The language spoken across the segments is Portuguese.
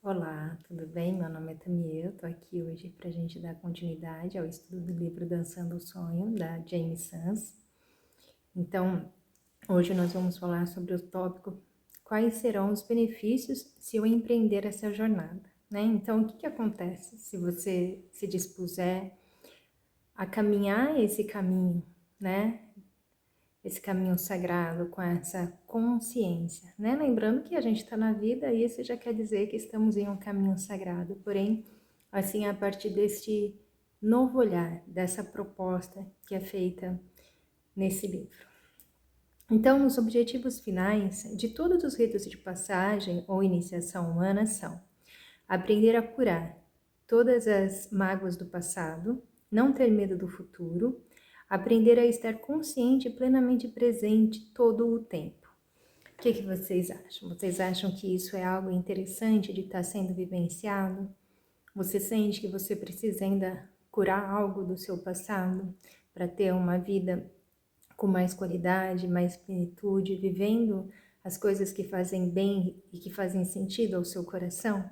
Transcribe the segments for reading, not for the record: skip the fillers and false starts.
Olá, tudo bem? Meu nome é Tamiel, estou aqui hoje para a gente dar continuidade ao estudo do livro Dançando o Sonho, da Jamie Sams. Então, hoje nós vamos falar sobre o tópico quais serão os benefícios se eu empreender essa jornada, né? Então, o que acontece se você se dispuser a caminhar esse caminho, né? Esse caminho sagrado com essa consciência, né? Lembrando que a gente está na vida e isso já quer dizer que estamos em um caminho sagrado, porém, assim, a partir deste novo olhar, dessa proposta que é feita nesse livro. Então, os objetivos finais de todos os ritos de passagem ou iniciação humana são aprender a curar todas as mágoas do passado, não ter medo do futuro, aprender a estar consciente e plenamente presente todo o tempo. O que vocês acham? Vocês acham que isso é algo interessante de estar sendo vivenciado? Você sente que você precisa ainda curar algo do seu passado para ter uma vida com mais qualidade, mais plenitude, vivendo as coisas que fazem bem e que fazem sentido ao seu coração?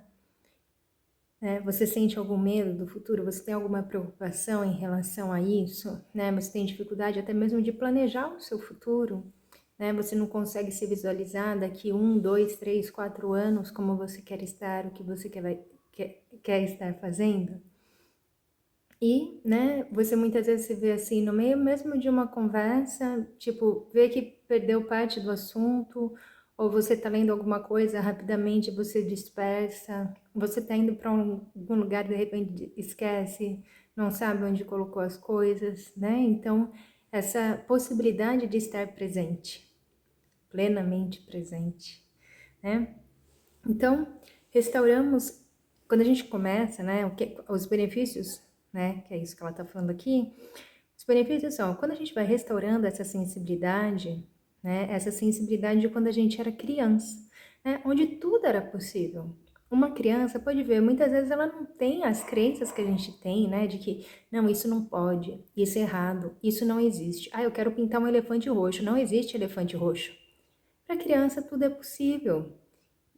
Você sente algum medo do futuro? Você tem alguma preocupação em relação a isso? Você tem dificuldade até mesmo de planejar o seu futuro? Você não consegue se visualizar daqui 1, 2, 3, 4 anos como você quer estar, o que você quer estar fazendo? E, você muitas vezes se vê assim, no meio mesmo de uma conversa, tipo, vê que perdeu parte do assunto, ou você tá lendo alguma coisa, rapidamente você dispersa, você tá indo para algum lugar e de repente esquece, não sabe onde colocou as coisas, né? Então, essa possibilidade de estar presente, plenamente presente, né? Então, restauramos, quando a gente começa, os benefícios, que é isso que ela está falando aqui, os benefícios são, quando a gente vai restaurando essa sensibilidade, essa sensibilidade de quando a gente era criança, onde tudo era possível. Uma criança pode ver, muitas vezes ela não tem as crenças que a gente tem, de que, não, isso não pode, isso é errado, isso não existe. Eu quero pintar um elefante roxo, não existe elefante roxo. Para a criança tudo é possível.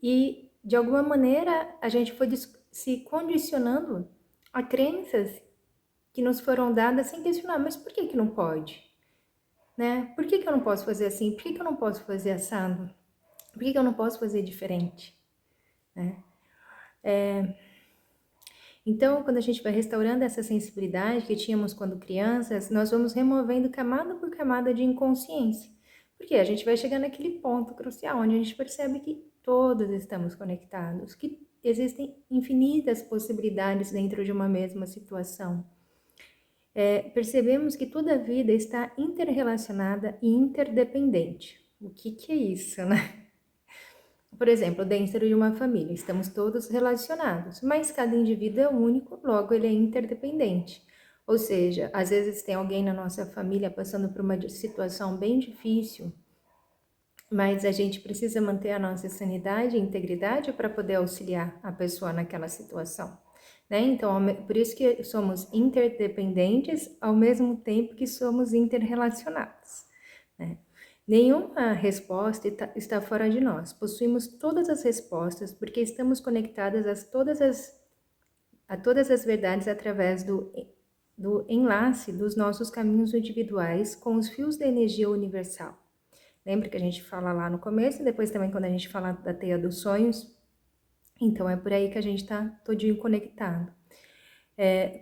E, de alguma maneira, a gente foi se condicionando a crenças que nos foram dadas sem questionar, mas por que não pode? Por que eu não posso fazer assim? Por que eu não posso fazer assado? Por que eu não posso fazer diferente? Então, quando a gente vai restaurando essa sensibilidade que tínhamos quando crianças, nós vamos removendo camada por camada de inconsciência. Porque a gente vai chegando naquele ponto crucial, onde a gente percebe que todos estamos conectados, que existem infinitas possibilidades dentro de uma mesma situação. Percebemos que toda a vida está interrelacionada e interdependente. O que é isso, né? Por exemplo, dentro de uma família, estamos todos relacionados, mas cada indivíduo é único, logo ele é interdependente. Ou seja, às vezes tem alguém na nossa família passando por uma situação bem difícil, mas a gente precisa manter a nossa sanidade e integridade para poder auxiliar a pessoa naquela situação. Então, por isso que somos interdependentes ao mesmo tempo que somos interrelacionados. Nenhuma resposta está fora de nós. Possuímos todas as respostas porque estamos conectadas a todas as verdades através do enlace dos nossos caminhos individuais com os fios da energia universal. Lembra que a gente fala lá no começo e depois também quando a gente fala da teia dos sonhos? Então é por aí que a gente está todinho conectado.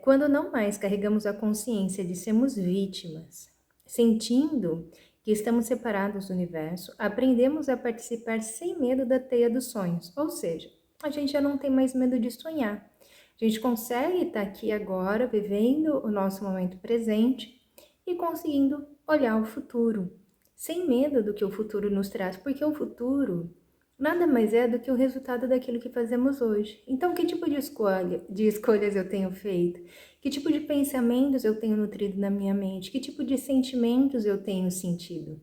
Quando não mais carregamos a consciência de sermos vítimas, sentindo que estamos separados do universo, aprendemos a participar sem medo da teia dos sonhos. Ou seja, a gente já não tem mais medo de sonhar. A gente consegue estar aqui agora, vivendo o nosso momento presente e conseguindo olhar o futuro, sem medo do que o futuro nos traz, porque o futuro nada mais é do que o resultado daquilo que fazemos hoje. Então, que tipo de escolhas eu tenho feito? Que tipo de pensamentos eu tenho nutrido na minha mente? Que tipo de sentimentos eu tenho sentido?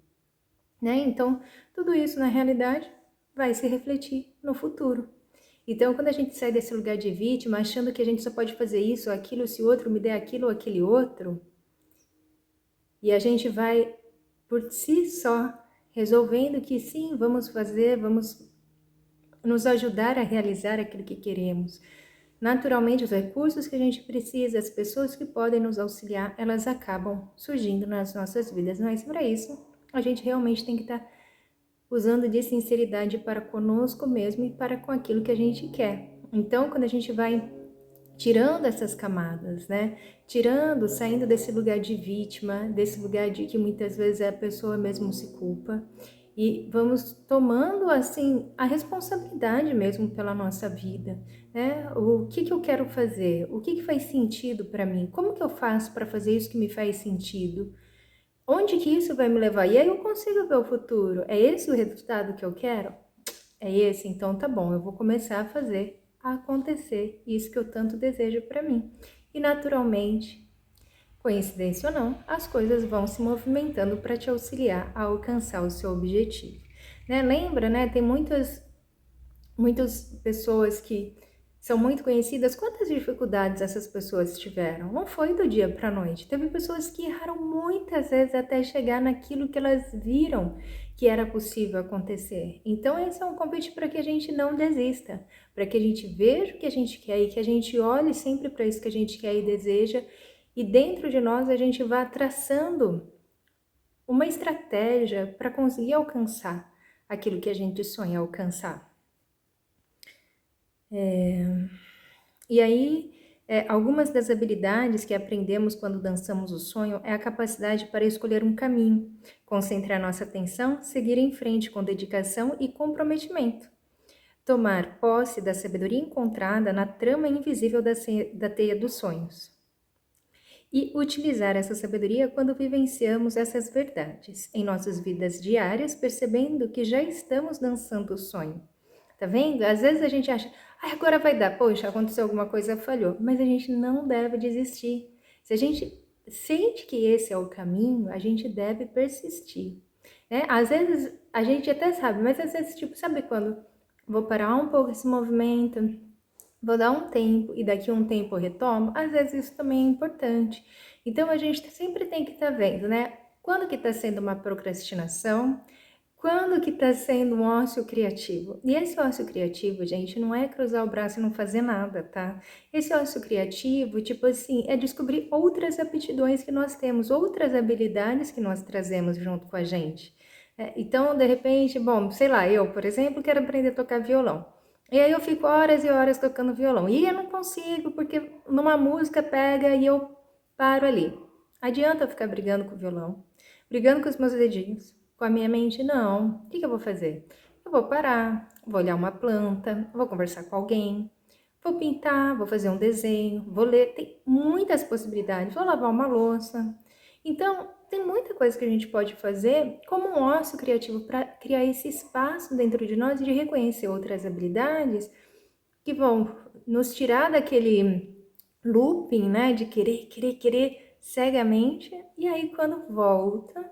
Então, tudo isso, na realidade, vai se refletir no futuro. Então, quando a gente sai desse lugar de vítima, achando que a gente só pode fazer isso ou aquilo, se o outro me der aquilo ou aquele outro, e a gente vai, por si só, resolvendo que sim, vamos fazer, vamos nos ajudar a realizar aquilo que queremos. Naturalmente, os recursos que a gente precisa, as pessoas que podem nos auxiliar, elas acabam surgindo nas nossas vidas. Mas para isso, a gente realmente tem que estar usando de sinceridade para conosco mesmo e para com aquilo que a gente quer. Então, quando a gente vai tirando essas camadas, né? Tirando, saindo desse lugar de vítima, desse lugar de que muitas vezes a pessoa mesmo se culpa, e vamos tomando assim a responsabilidade mesmo pela nossa vida, né? O que eu quero fazer? O que faz sentido para mim? Como que eu faço para fazer isso que me faz sentido? Onde que isso vai me levar? E aí eu consigo ver o futuro. É esse o resultado que eu quero? É esse? Então tá bom, eu vou começar a fazer acontecer isso que eu tanto desejo para mim. E naturalmente, coincidência ou não, as coisas vão se movimentando para te auxiliar a alcançar o seu objetivo. Né? Lembra, né? Tem muitas pessoas que são muito conhecidas. Quantas dificuldades essas pessoas tiveram? Não foi do dia para a noite. Teve pessoas que erraram muitas vezes até chegar naquilo que elas viram que era possível acontecer. Então esse é um convite para que a gente não desista, para que a gente veja o que a gente quer e que a gente olhe sempre para isso que a gente quer e deseja, e dentro de nós a gente vá traçando uma estratégia para conseguir alcançar aquilo que a gente sonha alcançar. E aí, algumas das habilidades que aprendemos quando dançamos o sonho é a capacidade para escolher um caminho, concentrar nossa atenção, seguir em frente com dedicação e comprometimento. Tomar posse da sabedoria encontrada na trama invisível da teia dos sonhos. E utilizar essa sabedoria quando vivenciamos essas verdades em nossas vidas diárias, percebendo que já estamos dançando o sonho. Tá vendo? Às vezes a gente acha, agora vai dar, poxa, aconteceu alguma coisa, falhou. Mas a gente não deve desistir. Se a gente sente que esse é o caminho, a gente deve persistir. Né? Às vezes a gente até sabe, mas às vezes, tipo, sabe quando vou parar um pouco esse movimento, vou dar um tempo e daqui a um tempo eu retomo? Às vezes isso também é importante. Então a gente sempre tem que estar vendo, né? Quando que está sendo uma procrastinação? Quando que está sendo um ócio criativo? E esse ócio criativo, gente, não é cruzar o braço e não fazer nada, tá? Esse ócio criativo, tipo assim, é descobrir outras aptidões que nós temos, outras habilidades que nós trazemos junto com a gente. Então, de repente, bom, sei lá, eu, por exemplo, quero aprender a tocar violão. E aí eu fico horas e horas tocando violão. E eu não consigo, porque numa música pega e eu paro ali. Adianta eu ficar brigando com o violão, brigando com os meus dedinhos, com a minha mente? Não. O que eu vou fazer? Eu vou parar, vou olhar uma planta, vou conversar com alguém, vou pintar, vou fazer um desenho, vou ler. Tem muitas possibilidades. Vou lavar uma louça. Então, tem muita coisa que a gente pode fazer como um ócio criativo para criar esse espaço dentro de nós e de reconhecer outras habilidades que vão nos tirar daquele looping, né, de querer cegamente, e aí quando volta,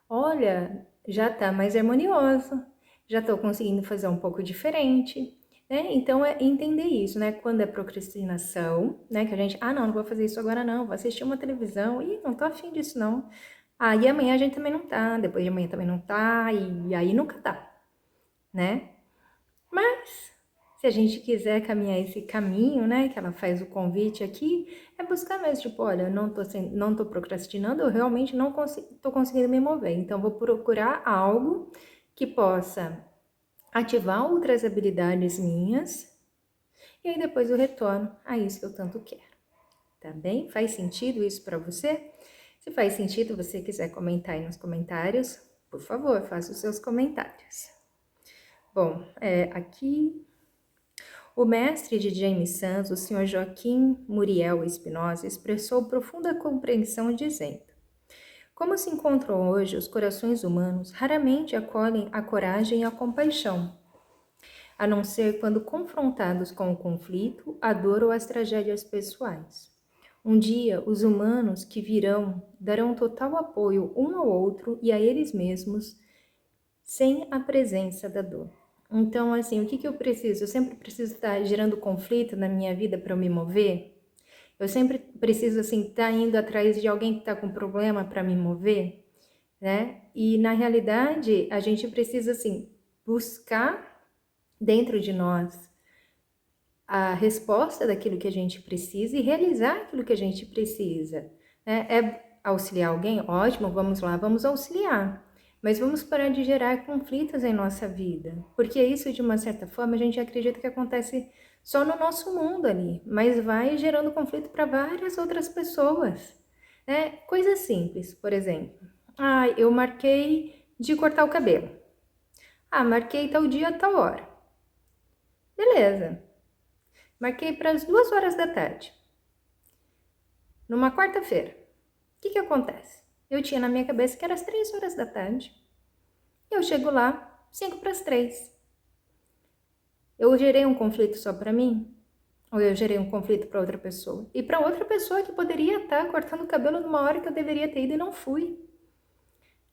olha, já tá mais harmonioso, já tô conseguindo fazer um pouco diferente, né? Então é entender isso, né? Quando é procrastinação, né? Que a gente, não vou fazer isso agora não, vou assistir uma televisão, e não tô afim disso não. E amanhã a gente também não tá, depois de amanhã também não tá, e aí nunca tá, né? Mas se a gente quiser caminhar esse caminho, né, que ela faz o convite aqui, é buscar mesmo, tipo, olha, eu não tô procrastinando, eu realmente não tô conseguindo me mover, então vou procurar algo que possa ativar outras habilidades minhas, e aí depois eu retorno a isso que eu tanto quero, tá bem? Faz sentido isso para você? Se faz sentido, você quiser comentar aí nos comentários, por favor, faça os seus comentários. Bom, aqui o mestre de James Sans, o Sr. Joaquim Muriel Espinosa, expressou profunda compreensão dizendo: como se encontram hoje os corações humanos, raramente acolhem a coragem e a compaixão, a não ser quando confrontados com o conflito, a dor ou as tragédias pessoais. Um dia, os humanos que virão darão total apoio um ao outro e a eles mesmos, sem a presença da dor. Então, assim, o que eu preciso? Eu sempre preciso estar gerando conflito na minha vida para eu me mover? Eu sempre preciso, assim, estar indo atrás de alguém que está com problema para me mover, né? E, na realidade, a gente precisa, assim, buscar dentro de nós a resposta daquilo que a gente precisa e realizar aquilo que a gente precisa. É auxiliar alguém? Ótimo, vamos lá, vamos auxiliar. Mas vamos parar de gerar conflitos em nossa vida, porque isso, de uma certa forma, a gente acredita que acontece só no nosso mundo ali, mas vai gerando conflito para várias outras pessoas. Coisas simples, por exemplo. Eu marquei de cortar o cabelo. Marquei tal dia, tal hora. Beleza. Marquei para as 2 horas da tarde. Numa quarta-feira. O que acontece? Eu tinha na minha cabeça que era às 3 horas da tarde. Eu chego lá, 5 para as 3. Eu gerei um conflito só para mim? Ou eu gerei um conflito para outra pessoa? E para outra pessoa que poderia estar cortando o cabelo numa hora que eu deveria ter ido e não fui.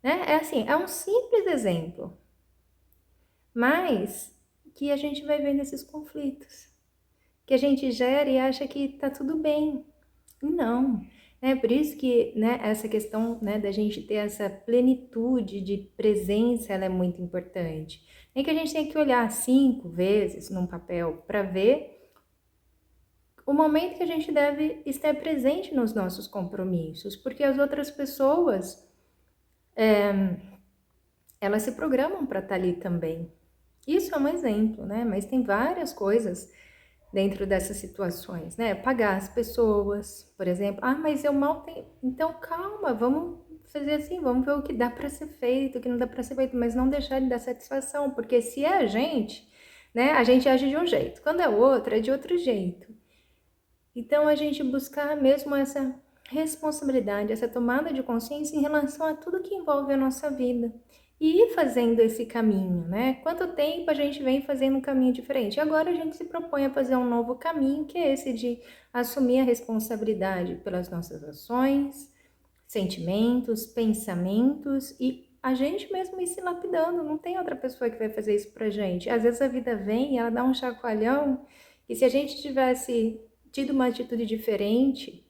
É assim, é um simples exemplo. Mas que a gente vai vendo esses conflitos. Que a gente gera e acha que tá tudo bem. E não. Por isso que essa questão da gente ter essa plenitude de presença, ela é muito importante. Nem que a gente tenha que olhar 5 vezes num papel para ver o momento que a gente deve estar presente nos nossos compromissos, porque as outras pessoas, elas se programam para estar ali também. Isso é um exemplo, mas tem várias coisas dentro dessas situações, pagar as pessoas, por exemplo. Mas eu mal tenho. Então, calma, vamos fazer assim, vamos ver o que dá para ser feito, o que não dá para ser feito, mas não deixar de dar satisfação, porque se é a gente age de um jeito, quando é outro, é de outro jeito. Então, a gente buscar mesmo essa responsabilidade, essa tomada de consciência em relação a tudo que envolve a nossa vida. E ir fazendo esse caminho, Quanto tempo a gente vem fazendo um caminho diferente? Agora a gente se propõe a fazer um novo caminho, que é esse de assumir a responsabilidade pelas nossas ações, sentimentos, pensamentos e a gente mesmo ir se lapidando. Não tem outra pessoa que vai fazer isso pra gente. Às vezes a vida vem e ela dá um chacoalhão e se a gente tivesse tido uma atitude diferente,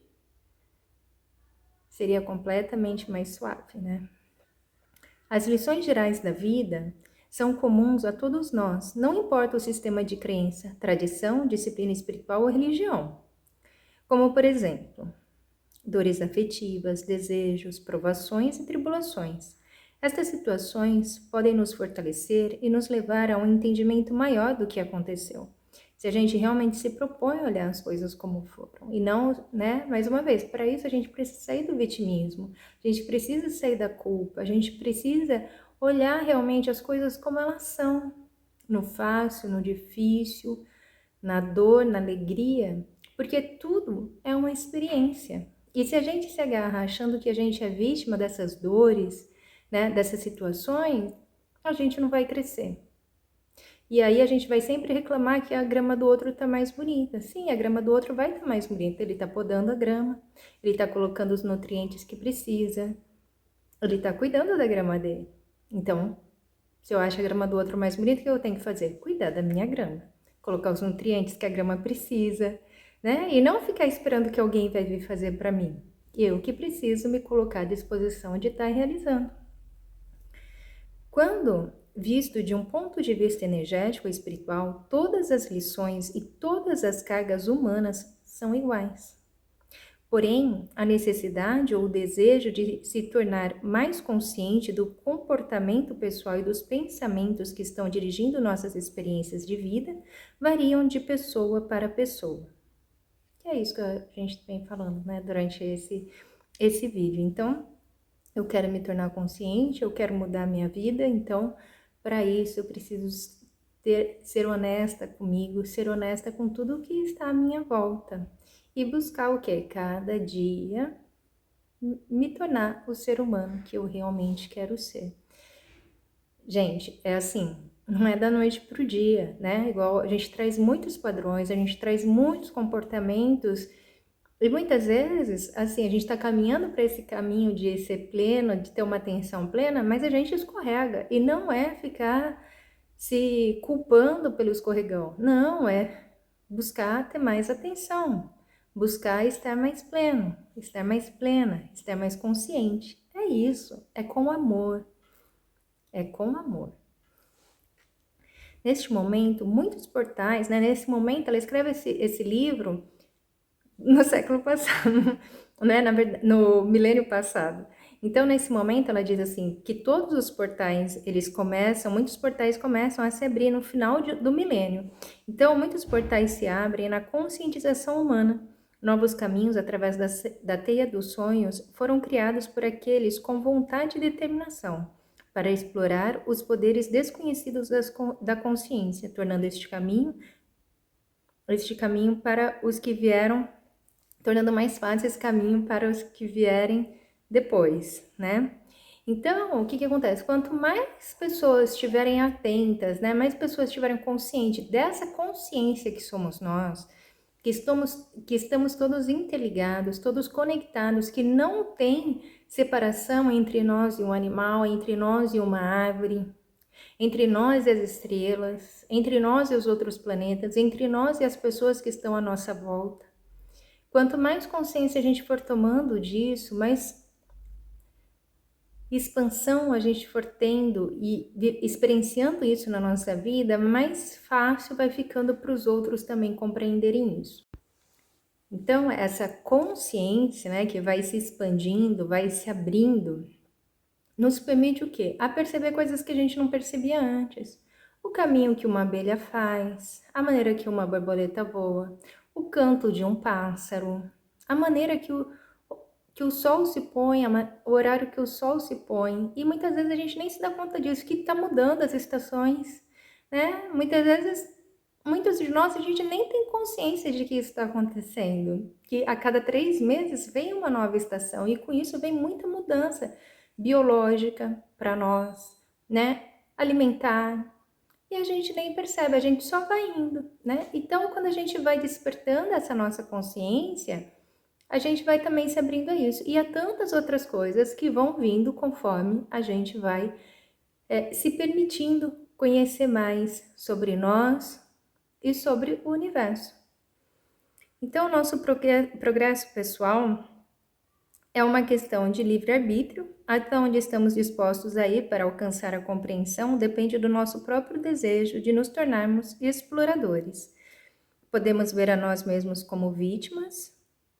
seria completamente mais suave, As lições gerais da vida são comuns a todos nós, não importa o sistema de crença, tradição, disciplina espiritual ou religião. Como, por exemplo, dores afetivas, desejos, provações e tribulações. Estas situações podem nos fortalecer e nos levar a um entendimento maior do que aconteceu. Se a gente realmente se propõe a olhar as coisas como foram. E não, mais uma vez, para isso a gente precisa sair do vitimismo, a gente precisa sair da culpa, a gente precisa olhar realmente as coisas como elas são, no fácil, no difícil, na dor, na alegria, porque tudo é uma experiência. E se a gente se agarra achando que a gente é vítima dessas dores, dessas situações, a gente não vai crescer. E aí a gente vai sempre reclamar que a grama do outro está mais bonita. Sim, a grama do outro vai estar mais bonita. Ele está podando a grama, ele está colocando os nutrientes que precisa, ele está cuidando da grama dele. Então, se eu acho a grama do outro mais bonita, o que eu tenho que fazer? Cuidar da minha grama. Colocar os nutrientes que a grama precisa, E não ficar esperando que alguém vai vir fazer para mim. Eu que preciso me colocar à disposição de estar realizando. Quando visto de um ponto de vista energético e espiritual, todas as lições e todas as cargas humanas são iguais. Porém, a necessidade ou o desejo de se tornar mais consciente do comportamento pessoal e dos pensamentos que estão dirigindo nossas experiências de vida variam de pessoa para pessoa. E é isso que a gente vem falando, durante esse vídeo. Então, eu quero me tornar consciente, eu quero mudar a minha vida, então, para isso eu preciso ser honesta comigo, ser honesta com tudo que está à minha volta. E buscar o quê? Cada dia me tornar o ser humano que eu realmente quero ser. Gente, é assim, não é da noite pro dia, Igual a gente traz muitos padrões, a gente traz muitos comportamentos e muitas vezes, assim, a gente está caminhando para esse caminho de ser pleno, de ter uma atenção plena, mas a gente escorrega. E não é ficar se culpando pelo escorregão. Não, é buscar ter mais atenção, buscar estar mais pleno, estar mais plena, estar mais consciente. É isso, é com amor. É com amor. neste momento, muitos portais, né? Nesse momento, ela escreve esse livro no século passado, né? Na verdade, no milênio passado. Então, nesse momento, ela diz assim, que todos os portais, muitos portais começam a se abrir no final do milênio. Então, muitos portais se abrem na conscientização humana. Novos caminhos, através da teia dos sonhos, foram criados por aqueles com vontade e determinação para explorar os poderes desconhecidos da consciência, tornando este caminho para os que vieram, tornando mais fácil esse caminho para os que vierem depois, né? Então, o que acontece? Quanto mais pessoas estiverem atentas, né? Mais pessoas estiverem conscientes dessa consciência que somos nós, que estamos todos interligados, todos conectados, que não tem separação entre nós e um animal, entre nós e uma árvore, entre nós e as estrelas, entre nós e os outros planetas, entre nós e as pessoas que estão à nossa volta. Quanto mais consciência a gente for tomando disso, mais expansão a gente for tendo e experienciando isso na nossa vida, mais fácil vai ficando para os outros também compreenderem isso. Então, essa consciência, né, que vai se expandindo, vai se abrindo, nos permite o quê? A perceber coisas que a gente não percebia antes. O caminho que uma abelha faz, a maneira que uma borboleta voa, o canto de um pássaro, a maneira que o sol se põe, o horário que o sol se põe. E muitas vezes a gente nem se dá conta disso, que está mudando as estações, né? Muitos de nós, a gente nem tem consciência de que isso está acontecendo. Que a cada 3 meses vem uma nova estação e com isso vem muita mudança biológica para nós, né? Alimentar. E a gente nem percebe, a gente só vai indo, né? Então, quando a gente vai despertando essa nossa consciência, a gente vai também se abrindo a isso. E há tantas outras coisas que vão vindo conforme a gente vai se permitindo conhecer mais sobre nós e sobre o universo. Então, o nosso progresso pessoal é uma questão de livre-arbítrio. Até onde estamos dispostos a ir para alcançar a compreensão depende do nosso próprio desejo de nos tornarmos exploradores. Podemos ver a nós mesmos como vítimas,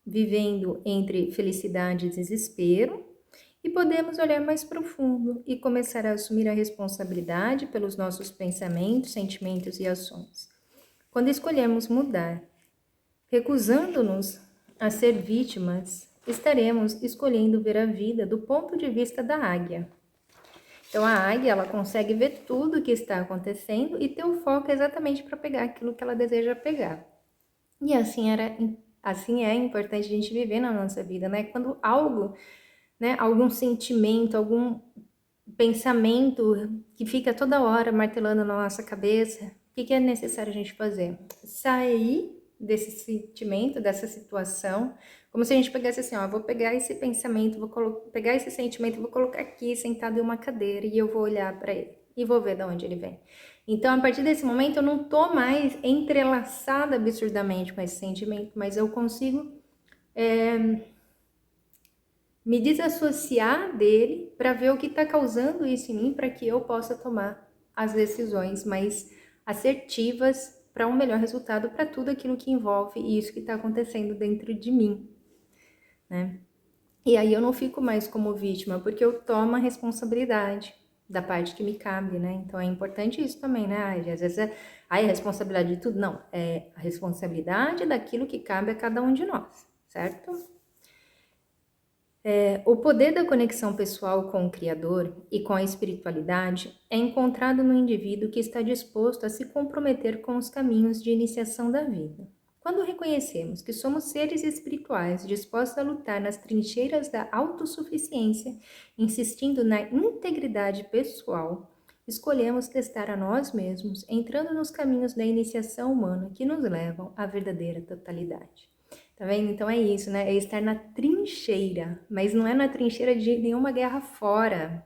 vivendo entre felicidade e desespero, e podemos olhar mais profundo e começar a assumir a responsabilidade pelos nossos pensamentos, sentimentos e ações. Quando escolhemos mudar, recusando-nos a ser vítimas, estaremos escolhendo ver a vida do ponto de vista da águia. Então, a águia, ela consegue ver tudo o que está acontecendo e ter o foco exatamente para pegar aquilo que ela deseja pegar. E assim é importante a gente viver na nossa vida, né? Quando algo, né, algum sentimento, algum pensamento que fica toda hora martelando na nossa cabeça, o que é necessário a gente fazer? Sair desse sentimento, dessa situação, como se a gente pegasse assim, ó, vou pegar esse pensamento, pegar esse sentimento, vou colocar aqui sentado em uma cadeira e eu vou olhar para ele e vou ver de onde ele vem. Então, a partir desse momento, eu não tô mais entrelaçada absurdamente com esse sentimento, mas eu consigo me desassociar dele para ver o que está causando isso em mim, para que eu possa tomar as decisões mais assertivas para um melhor resultado para tudo aquilo que envolve isso que está acontecendo dentro de mim, né? E aí eu não fico mais como vítima, porque eu tomo a responsabilidade da parte que me cabe, né? Então é importante isso também, né? Às vezes a responsabilidade de tudo, não, é a responsabilidade daquilo que cabe a cada um de nós, certo? O poder da conexão pessoal com o Criador e com a espiritualidade é encontrado no indivíduo que está disposto a se comprometer com os caminhos de iniciação da vida. Quando reconhecemos que somos seres espirituais dispostos a lutar nas trincheiras da autossuficiência, insistindo na integridade pessoal, escolhemos testar a nós mesmos, entrando nos caminhos da iniciação humana que nos levam à verdadeira totalidade. Tá vendo? Então é isso, né? É estar na trincheira, mas não é na trincheira de nenhuma guerra fora,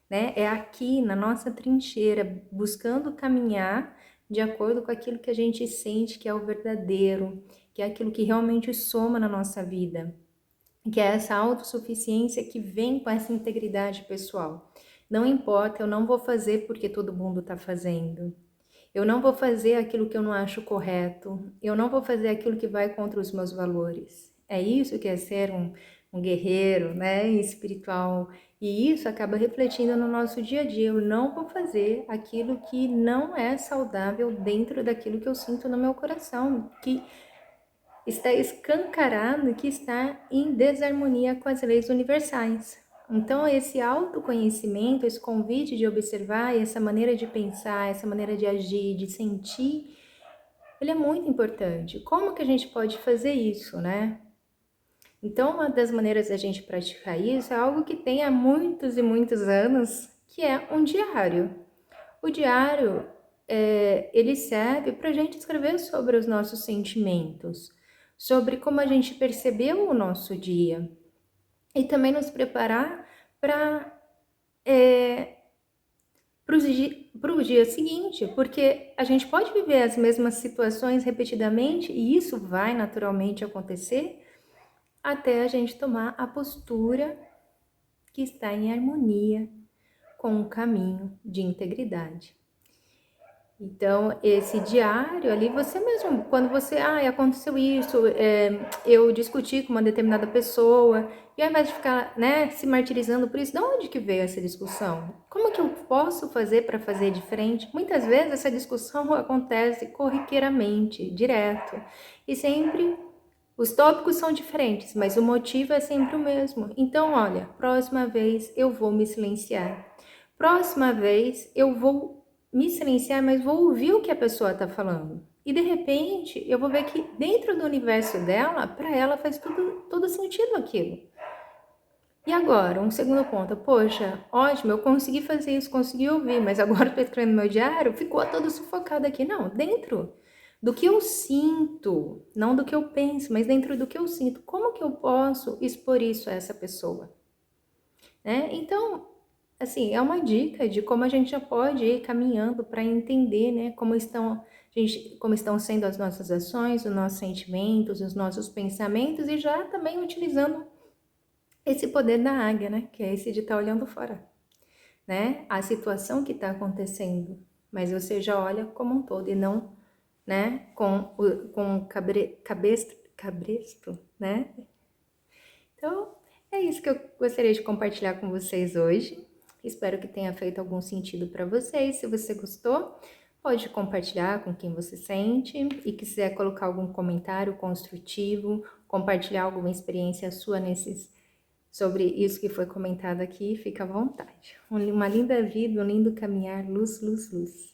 né? É aqui na nossa trincheira, buscando caminhar de acordo com aquilo que a gente sente que é o verdadeiro, que é aquilo que realmente soma na nossa vida, que é essa autossuficiência que vem com essa integridade pessoal. Não importa, eu não vou fazer porque todo mundo tá fazendo. Eu não vou fazer aquilo que eu não acho correto. Eu não vou fazer aquilo que vai contra os meus valores. É isso que é ser um guerreiro, né, espiritual. E isso acaba refletindo no nosso dia a dia. Eu não vou fazer aquilo que não é saudável dentro daquilo que eu sinto no meu coração, que está escancarado, que está em desarmonia com as leis universais. Então, esse autoconhecimento, esse convite de observar, essa maneira de pensar, essa maneira de agir, de sentir, ele é muito importante. Como que a gente pode fazer isso, né? Então, uma das maneiras da gente praticar isso é algo que tem há muitos e muitos anos, que é um diário. O diário, ele serve para a gente escrever sobre os nossos sentimentos, sobre como a gente percebeu o nosso dia e também nos preparar para o dia seguinte, porque a gente pode viver as mesmas situações repetidamente e isso vai naturalmente acontecer até a gente tomar a postura que está em harmonia com o caminho de integridade. Então, esse diário ali, você mesmo, quando você, aconteceu isso, eu discuti com uma determinada pessoa, e ao invés de ficar, né, se martirizando por isso, de onde que veio essa discussão? Como que eu posso fazer para fazer diferente? Muitas vezes essa discussão acontece corriqueiramente, direto, e sempre os tópicos são diferentes, mas o motivo é sempre o mesmo. Então, olha, próxima vez eu vou me silenciar. Próxima vez eu vou me silenciar, mas vou ouvir o que a pessoa está falando. E de repente eu vou ver que dentro do universo dela, para ela faz todo sentido aquilo. E agora, um segundo ponto, poxa, ótimo, eu consegui fazer isso, consegui ouvir, mas agora eu tô escrevendo meu diário, ficou todo sufocado aqui. Não, dentro do que eu sinto, não do que eu penso, mas dentro do que eu sinto, como que eu posso expor isso a essa pessoa? Né? Então, assim, é uma dica de como a gente já pode ir caminhando para entender, né, como estão sendo as nossas ações, os nossos sentimentos, os nossos pensamentos e já também utilizando esse poder da águia, né, que é esse de estar olhando fora, né, a situação que está acontecendo, mas você já olha como um todo e não, né, com o cabresto, né? Então, é isso que eu gostaria de compartilhar com vocês hoje. Espero que tenha feito algum sentido para vocês. Se você gostou, pode compartilhar com quem você sente e quiser colocar algum comentário construtivo, compartilhar alguma experiência sua sobre isso que foi comentado aqui, fica à vontade. Uma linda vida, um lindo caminhar, luz, luz, luz.